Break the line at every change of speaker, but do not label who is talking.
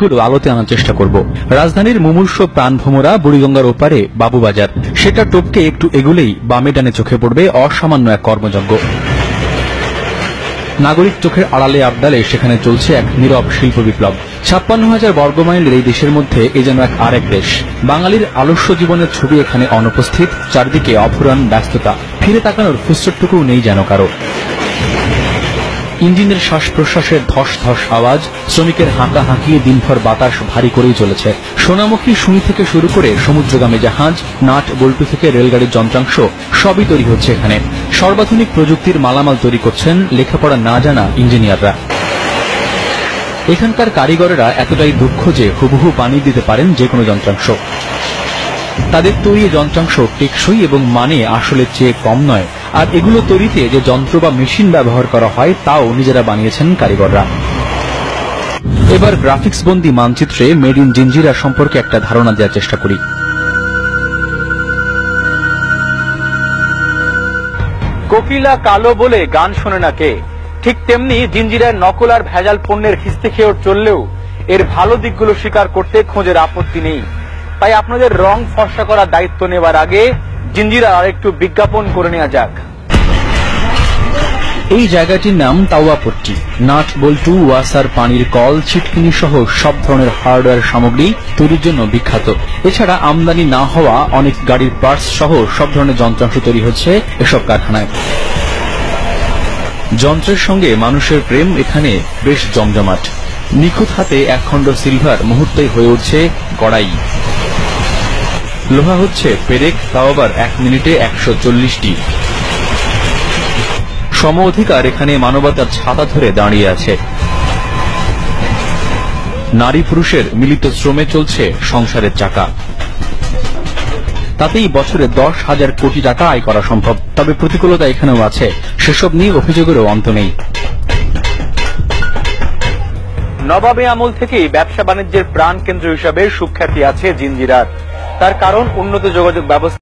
গুলো আলোতে আনার চেষ্টা করব। রাজধানীর মুমূর্ষ প্রাণভ্রমরা বুড়িগঙ্গার ওপারে বাবুবাজার, সেটা টপকে একটু এগুলেই বামে ডানে চোখে পড়বে অসামান্য এক কর্মযজ্ঞ। নাগরিক চোখের আড়ালে আবডালে সেখানে চলছে এক নীরব শিল্প বিপ্লব। ৫৬,০০০ বর্গমাইলের এই দেশের মধ্যে এ যেন এক আরেক দেশ। বাঙালির আলস্য জীবনের ছবি এখানে অনুপস্থিত, চারদিকে অফুরান ব্যস্ততা, ফিরে তাকানোর ফুসটুকুও নেই যেন কারো। ইঞ্জিনের শ্বাস প্রশ্বাসের ধস ধস আওয়াজ, শ্রমিকের হাঁকা হাঁকিয়ে দিনভর বাতাস ভারী করেই চলেছে। সোনামুখী সুই থেকে শুরু করে সমুদ্রগামী জাহাজ, নাট বল্টু থেকে রেলগাড়ির যন্ত্রাংশ সবই তৈরি হচ্ছে এখানে। সর্বাধুনিক প্রযুক্তির মালামাল তৈরি করছেন লেখাপড়া না জানা ইঞ্জিনিয়াররা। এখানকার কারিগরেরা এতটাই দক্ষ যে হুবহু বানিয়ে দিতে পারেন যে কোনো যন্ত্রাংশ। তাদের তৈরি যন্ত্রাংশ টেকসই এবং মানে আসলের চেয়ে কম নয়। আর এগুলো তৈরিতে যে যন্ত্র বা মেশিন ব্যবহার করা হয় তাও নিজেরা বানিয়েছেন কারিগররা। এবার গ্রাফিক্স বন্দী মানচিত্রে মেড ইন জিঞ্জিরা সম্পর্কে একটা ধারণা দেওয়ার চেষ্টা করি। কোকিলা কালো বলে গান শোনে না কে, ঠিক তেমনি জিঞ্জিরার নকল আর ভেজাল পণ্যের খিস্তি খেয়ে চললেও এর ভালো দিকগুলো স্বীকার করতে খোঁজের আপত্তি নেই। তাই আপনাদের রং ফর্সা করার দায়িত্ব নেবার আগে জিঞ্জিরা আর একটু বিজ্ঞাপন করে নেওয়া যাক। এই জায়গাটির নাম তাওয়াপট্টি। নাট বল্টু, ওয়াসার, পানির কল, ছিটকিনি সহ সব ধরনের হার্ডওয়্যার সামগ্রী তৈরির জন্য বিখ্যাত। এছাড়া আমদানি না হওয়া অনেক গাড়ির পার্টস সহ সব ধরনের যন্ত্রাংশ তৈরি হচ্ছে এসব কারখানায়। যন্ত্রের সঙ্গে মানুষের প্রেম এখানে বেশ জমজমাট। নিখুঁত হাতে একখণ্ড সিলভার মুহূর্তেই হয়ে উঠছে কড়াই। লোহা হচ্ছে পেরেক, তাও আবার 1 মিনিটে 140টি। সম অধিকার এখানে মানবতার ছাতা ধরে দাঁড়িয়ে আছে। নারী পুরুষের মিলিত শ্রমে চলছে সংসারের চাকা। তাতেই বছরে 10,000 কোটি টাকা আয় করা সম্ভব। তবে প্রতিকূলতা এখানেও আছে, সেসব নিয়ে অভিযোগেরও অন্ত নেই। নবাবে আমল থেকেই ব্যবসা বাণিজ্যের প্রাণ কেন্দ্র হিসাবে সুখ্যাতি আছে জিঞ্জিরার। তার কারণ উন্নত যোগাযোগ ব্যবস্থা।